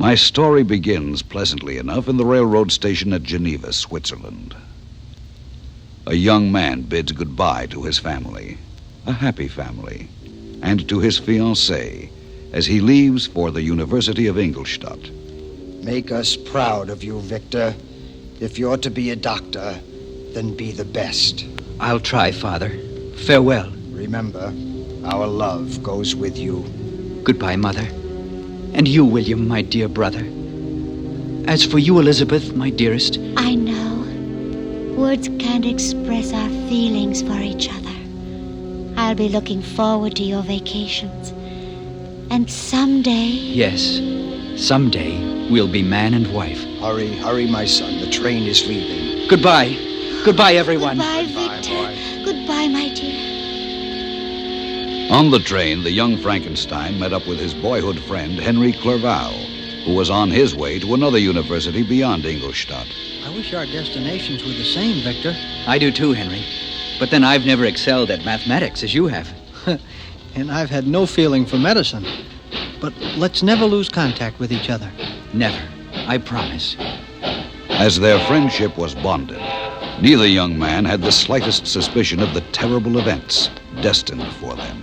My story begins pleasantly enough in the railroad station at Geneva, Switzerland. A young man bids goodbye to his family, a happy family, and to his fiancée as he leaves for the University of Ingolstadt. Make us proud of you, Victor. If you're to be a doctor, then be the best. I'll try, Father. Farewell. Remember, our love goes with you. Goodbye, Mother. And you, William, my dear brother. As for you, Elizabeth, my dearest... I know. Words can't express our feelings for each other. I'll be looking forward to your vacations. And someday... Yes, someday we'll be man and wife. Hurry, my son. The train is leaving. Goodbye. Goodbye, everyone. Goodbye, Victor. Goodbye, my dear. On the train, the young Frankenstein met up with his boyhood friend, Henry Clerval, who was on his way to another university beyond Ingolstadt. I wish our destinations were the same, Victor. I do too, Henry. But then I've never excelled at mathematics as you have. And I've had no feeling for medicine. But let's never lose contact with each other. Never. I promise. As their friendship was bonded, neither young man had the slightest suspicion of the terrible events destined for them.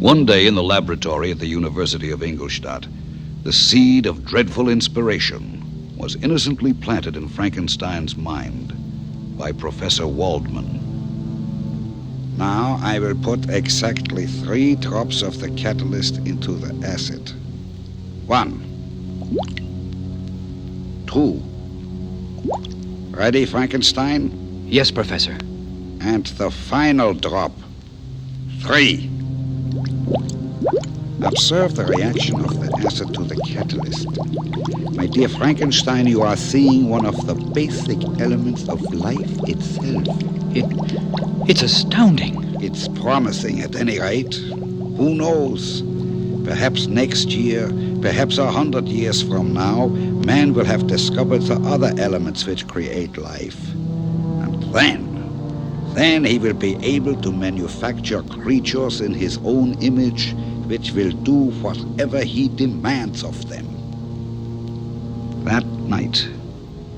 One day in the laboratory at the University of Ingolstadt, the seed of dreadful inspiration was innocently planted in Frankenstein's mind by Professor Waldman. Now I will put exactly 3 drops of the catalyst into the acid. 1, 2. Ready, Frankenstein? Yes, Professor. And the final drop. 3. Observe the reaction of the acid to the catalyst. My dear Frankenstein, you are seeing one of the basic elements of life itself. It's astounding. It's promising at any rate. Who knows? Perhaps next year, perhaps 100 years from now, man will have discovered the other elements which create life. And then he will be able to manufacture creatures in his own image which will do whatever he demands of them. That night,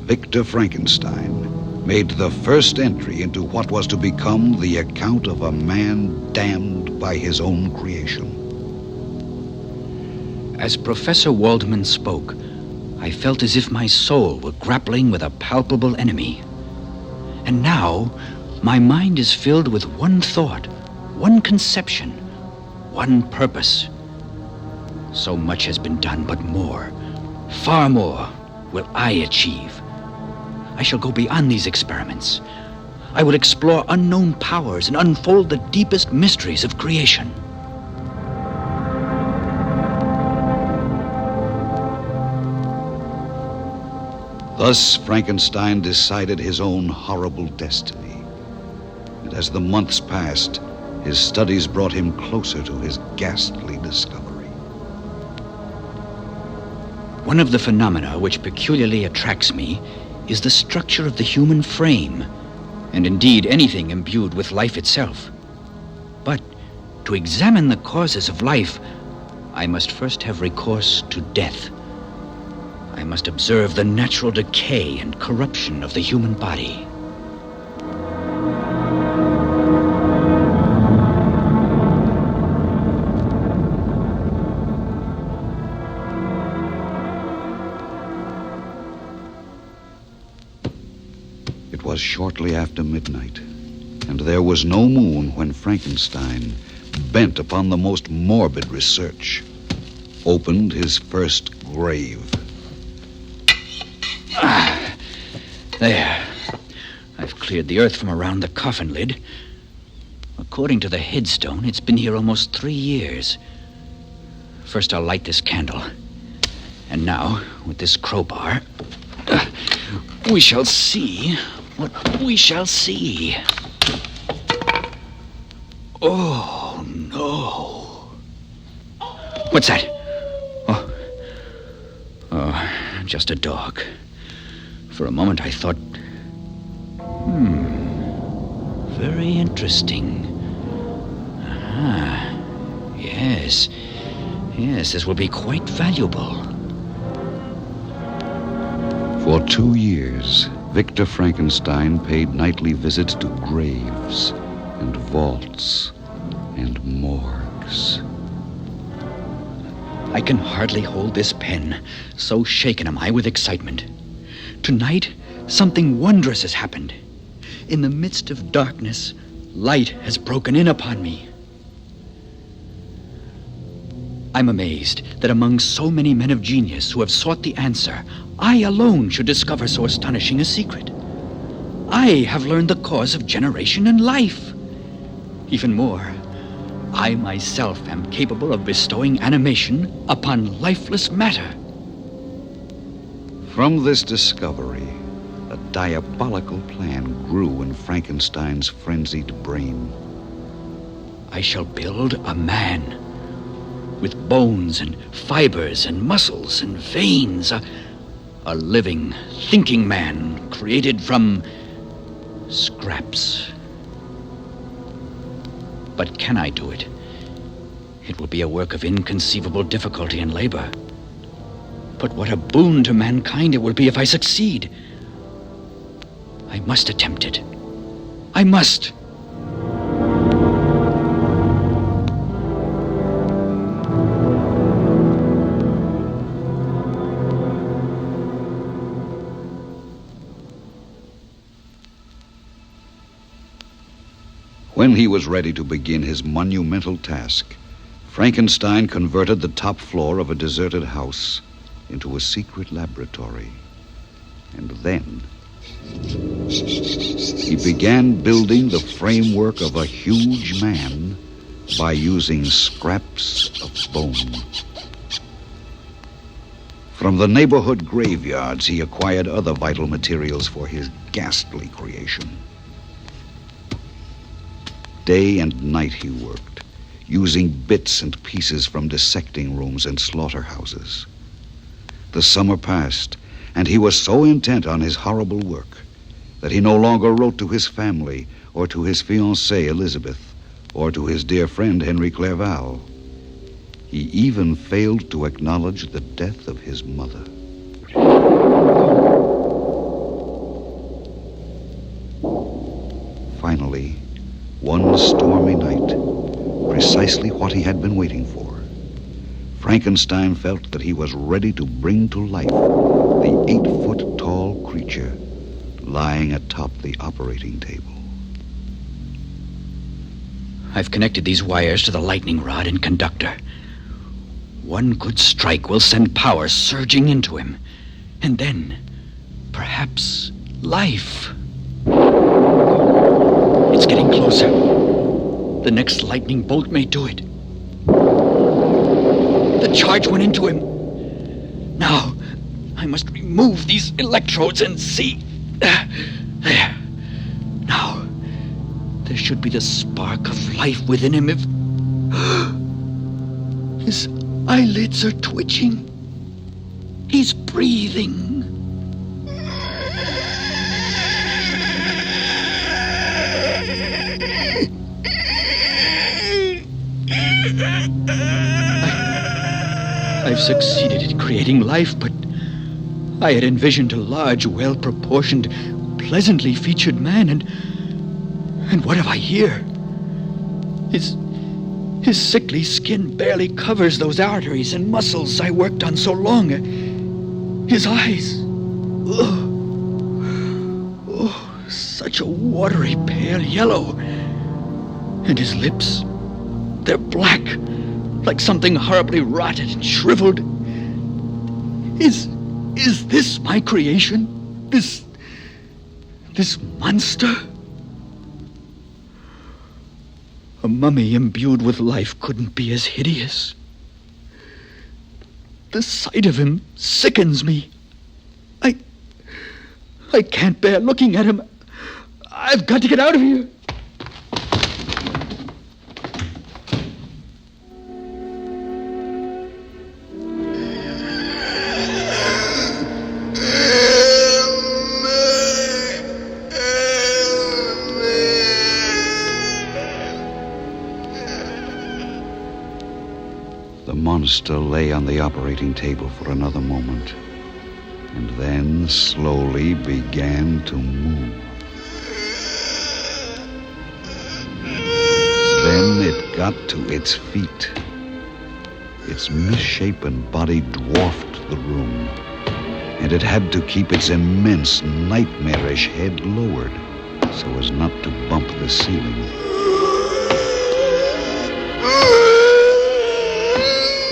Victor Frankenstein made the first entry into what was to become the account of a man damned by his own creation. As Professor Waldman spoke, I felt as if my soul were grappling with a palpable enemy. And now, my mind is filled with one thought, one conception, one purpose. So much has been done, but more, far more, will I achieve. I shall go beyond these experiments. I will explore unknown powers and unfold the deepest mysteries of creation. Thus, Frankenstein decided his own horrible destiny. And as the months passed, his studies brought him closer to his ghastly discovery. One of the phenomena which peculiarly attracts me is the structure of the human frame, and indeed anything imbued with life itself. But to examine the causes of life, I must first have recourse to death. I must observe the natural decay and corruption of the human body. It was shortly after midnight, and there was no moon when Frankenstein, bent upon the most morbid research, opened his first grave. There. I've cleared the earth from around the coffin lid. According to the headstone, it's been here almost 3 years. First, I'll light this candle. And now, with this crowbar, we shall see what we shall see. Oh, no. What's that? Oh, just a dog. For a moment I thought, very interesting. Yes, this will be quite valuable. For 2 years, Victor Frankenstein paid nightly visits to graves and vaults and morgues. I can hardly hold this pen, so shaken am I with excitement. Tonight, something wondrous has happened. In the midst of darkness, light has broken in upon me. I'm amazed that among so many men of genius who have sought the answer, I alone should discover so astonishing a secret. I have learned the cause of generation and life. Even more, I myself am capable of bestowing animation upon lifeless matter. From this discovery, a diabolical plan grew in Frankenstein's frenzied brain. I shall build a man with bones and fibers and muscles and veins, a living, thinking man created from scraps. But can I do it? It will be a work of inconceivable difficulty and labor. But what a boon to mankind it will be if I succeed. I must attempt it. I must. When he was ready to begin his monumental task, Frankenstein converted the top floor of a deserted house into a secret laboratory. And then he began building the framework of a huge man by using scraps of bone. From the neighborhood graveyards, he acquired other vital materials for his ghastly creation. Day and night he worked, using bits and pieces from dissecting rooms and slaughterhouses. The summer passed, and he was so intent on his horrible work that he no longer wrote to his family or to his fiancée Elizabeth or to his dear friend Henry Clerval. He even failed to acknowledge the death of his mother. Finally, one stormy night, precisely what he had been waiting for, Frankenstein felt that he was ready to bring to life the 8-foot-tall creature lying atop the operating table. I've connected these wires to the lightning rod and conductor. One good strike will send power surging into him. And then, perhaps, life. It's getting closer. The next lightning bolt may do it. The charge went into him. Now, I must remove these electrodes and see. There. Now, there should be the spark of life within him if... His eyelids are twitching. He's breathing. I've succeeded in creating life, but I had envisioned a large, well-proportioned, pleasantly featured man, and what have I here? His sickly skin barely covers those arteries and muscles I worked on so long. His eyes, such a watery pale yellow. And his lips, they're black, like something horribly rotted and shriveled. Is this my creation? This monster? A mummy imbued with life couldn't be as hideous. The sight of him sickens me. I can't bear looking at him. I've got to get out of here. The monster lay on the operating table for another moment, and then slowly began to move. Then it got to its feet. Its misshapen body dwarfed the room, and it had to keep its immense, nightmarish head lowered so as not to bump the ceiling.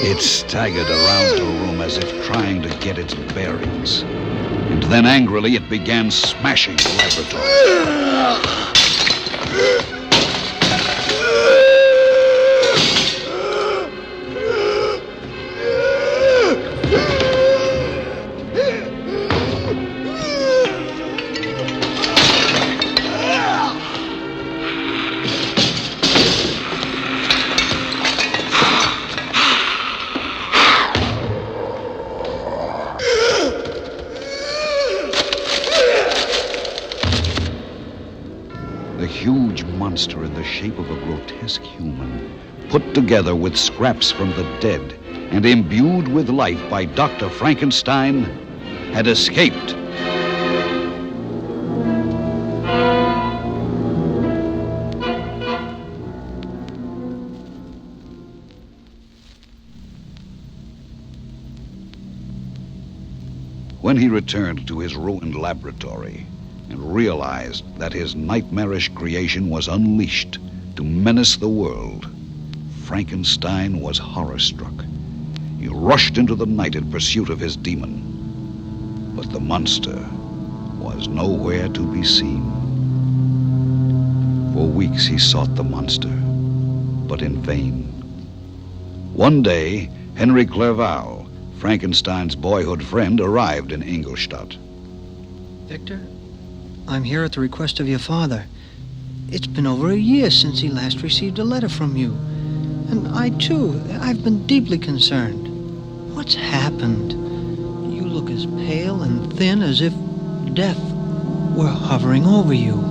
It staggered around the room as if trying to get its bearings, and then angrily it began smashing the laboratory. Huge monster in the shape of a grotesque human, put together with scraps from the dead and imbued with life by Dr. Frankenstein, had escaped. When he returned to his ruined laboratory and realized that his nightmarish creation was unleashed to menace the world, Frankenstein was horror-struck. He rushed into the night in pursuit of his demon. But the monster was nowhere to be seen. For weeks he sought the monster, but in vain. One day, Henry Clerval, Frankenstein's boyhood friend, arrived in Ingolstadt. Victor, I'm here at the request of your father. It's been over a year since he last received a letter from you. And I, too, I've been deeply concerned. What's happened? You look as pale and thin as if death were hovering over you.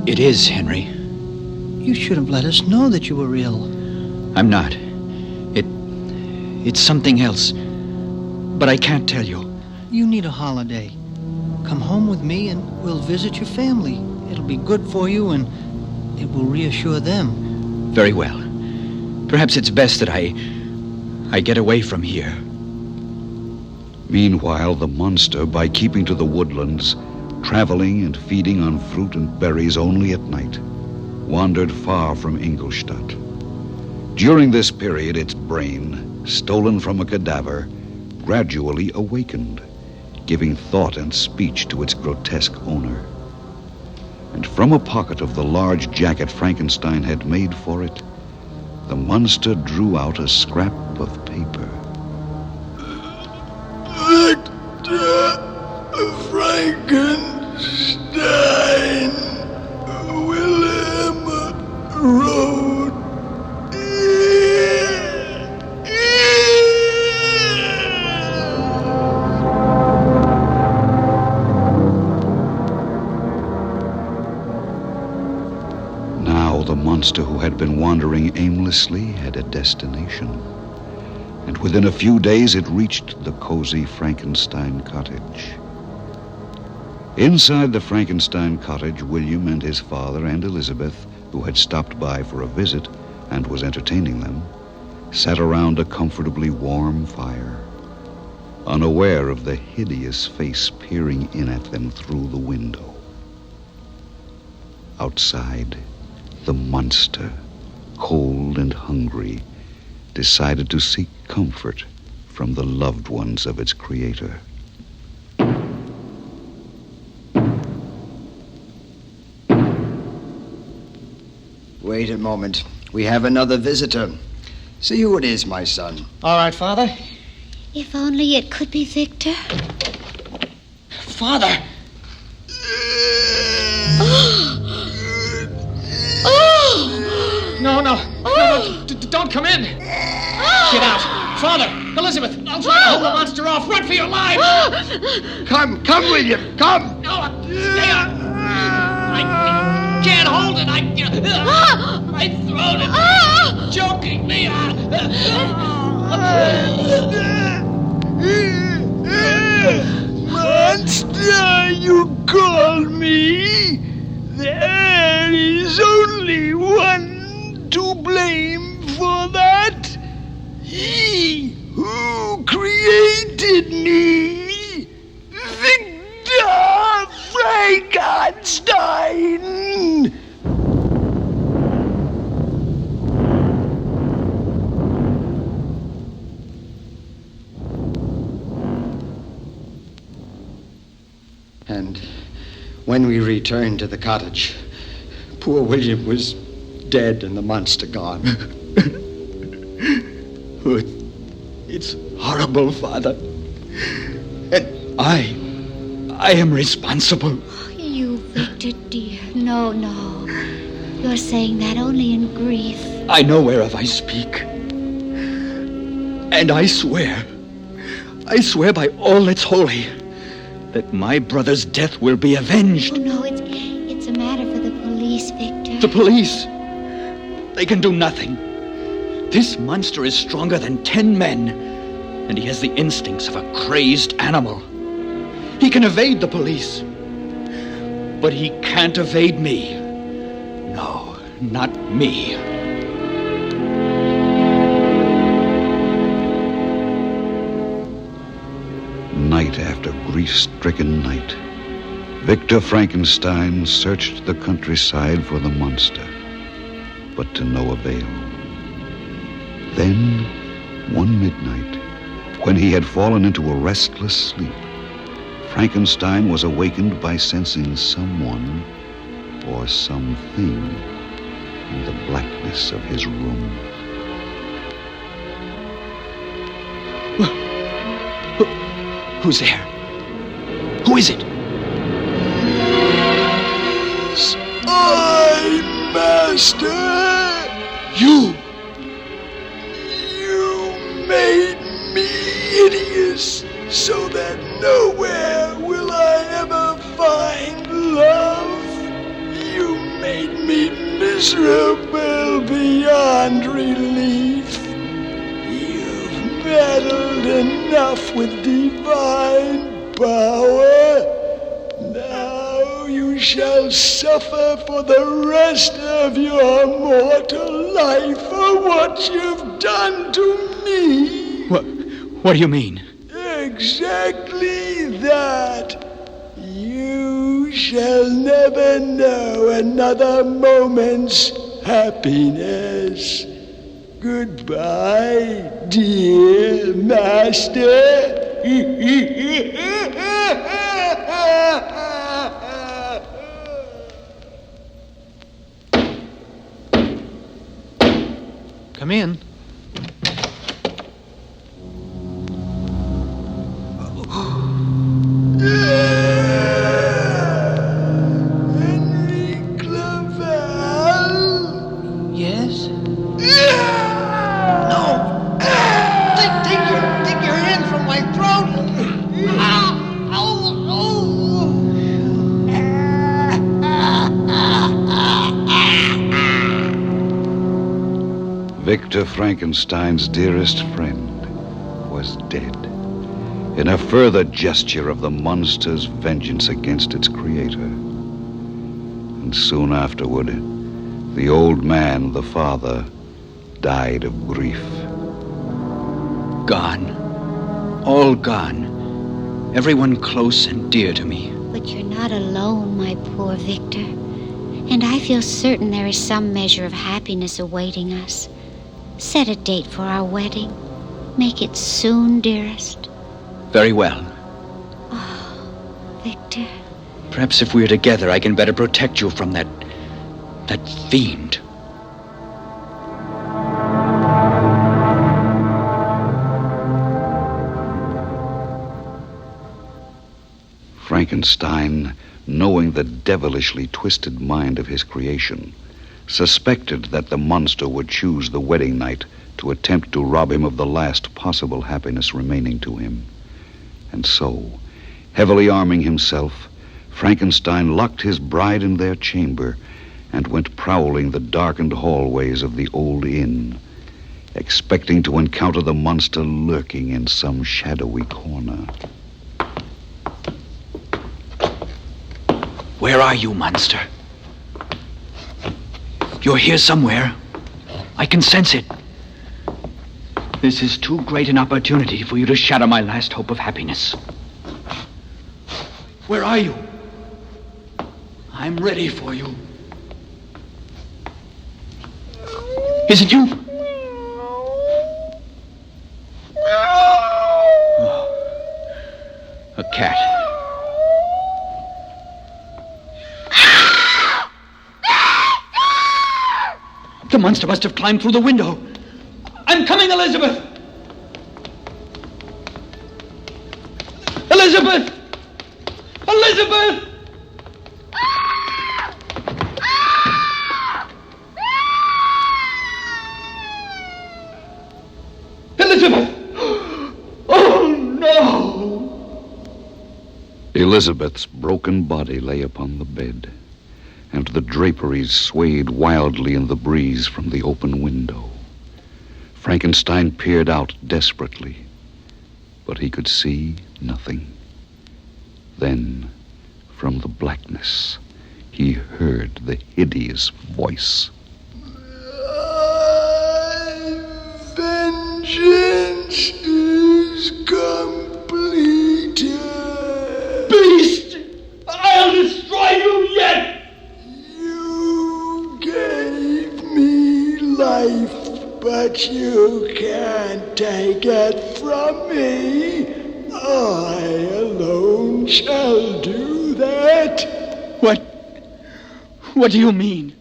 It is, Henry. You should have let us know that you were ill. I'm not. It's something else. But I can't tell you. You need a holiday. Come home with me and we'll visit your family. It'll be good for you and it will reassure them. Very well. Perhaps it's best that I get away from here. Meanwhile, the monster, by keeping to the woodlands, traveling and feeding on fruit and berries only at night, wandered far from Ingolstadt. During this period, its brain, stolen from a cadaver, gradually awakened, giving thought and speech to its grotesque owner. And from a pocket of the large jacket Frankenstein had made for it, the monster drew out a scrap of paper. Victor Frankenstein, Wilhelm Road. The monster who had been wandering aimlessly had a destination. And within a few days it reached the cozy Frankenstein cottage. Inside the Frankenstein cottage, William and his father and Elizabeth, who had stopped by for a visit and was entertaining them, sat around a comfortably warm fire, unaware of the hideous face peering in at them through the window. Outside, the monster, cold and hungry, decided to seek comfort from the loved ones of its creator. Wait a moment. We have another visitor. See who it is, my son. All right, Father. If only it could be Victor. Father! No, don't come in. Get out. Father, Elizabeth, I'll try to hold the monster off. Run for your life. Come, William, come. No, stay on. I can't hold it. My throat is choking me. Monster, you call me? There is only one to blame for that. He who created me, Victor Frankenstein. And when we returned to the cottage, poor William was dead and the monster gone. It's horrible, Father. And I am responsible. You, Victor, dear. No. You're saying that only in grief. I know whereof I speak. And I swear by all that's holy, that my brother's death will be avenged. Oh, no, it's a matter for the police, Victor. The police? They can do nothing. This monster is stronger than 10 men, and he has the instincts of a crazed animal. He can evade the police, but he can't evade me. No, not me. Night after grief-stricken night, Victor Frankenstein searched the countryside for the monster, but to no avail. Then, one midnight, when he had fallen into a restless sleep, Frankenstein was awakened by sensing someone or something in the blackness of his room. Who's there? Who is it? It's I, Master. You! You made me hideous so that nowhere will I ever find love. You made me miserable beyond relief. You've meddled enough with divine power. Now you shall suffer for the rest of your mortal life for what you've done to me. What do you mean? Exactly that. You shall never know another moment's happiness. Goodbye, dear Master. Come in. Henry Clavell. Yes? No! Take your hand from my throat! Victor Frankenstein's dearest friend was dead, in a further gesture of the monster's vengeance against its creator. And soon afterward, the old man, the father, died of grief. Gone. All gone. Everyone close and dear to me. But you're not alone, my poor Victor. And I feel certain there is some measure of happiness awaiting us. Set a date for our wedding. Make it soon, dearest. Very well. Oh, Victor. Perhaps if we're together, I can better protect you from that fiend. Frankenstein, knowing the devilishly twisted mind of his creation, suspected that the monster would choose the wedding night to attempt to rob him of the last possible happiness remaining to him. And so, heavily arming himself, Frankenstein locked his bride in their chamber and went prowling the darkened hallways of the old inn. expecting to encounter the monster lurking in some shadowy corner. Where are you, monster? You're here somewhere. I can sense it. This is too great an opportunity for you to shatter my last hope of happiness. Where are you? I'm ready for you. Is it you? Oh, a cat. The monster must have climbed through the window. I'm coming, Elizabeth! Elizabeth! Elizabeth! Elizabeth! Oh, no! Elizabeth's broken body lay upon the bed, and the draperies swayed wildly in the breeze from the open window. Frankenstein peered out desperately, but he could see nothing. Then, from the blackness, he heard the hideous voice. Vengeance is completed. Beast! I'll destroy you yet! You gave me life, but you can't take it from me. I alone shall do that. What do you mean?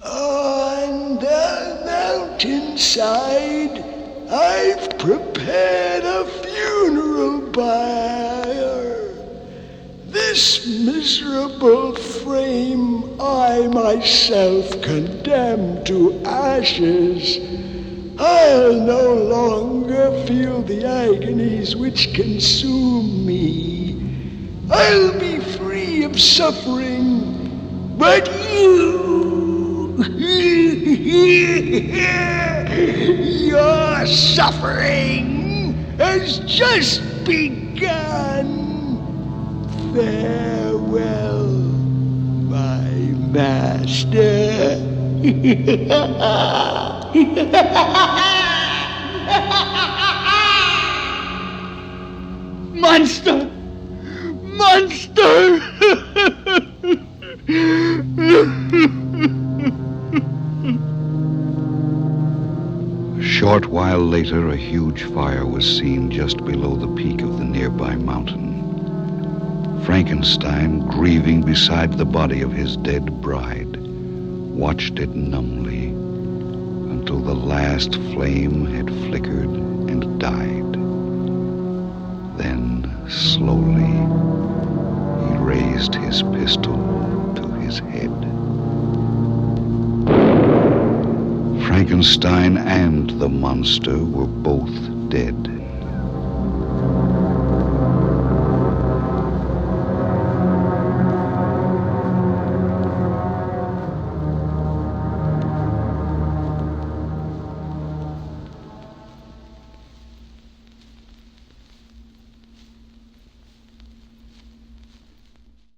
On the mountainside, I've prepared a funeral pyre. This miserable frame I myself condemn to ashes. I'll no longer feel the agonies which consume me. I'll be free of suffering, but your suffering has just begun. Farewell, my master. Monster! Monster! A short while later, a huge fire was seen just below the peak of the nearby mountain. Frankenstein, grieving beside the body of his dead bride, watched it numbly until the last flame had flickered and died. Then, slowly, he raised his pistol to his head. Frankenstein and the monster were both dead.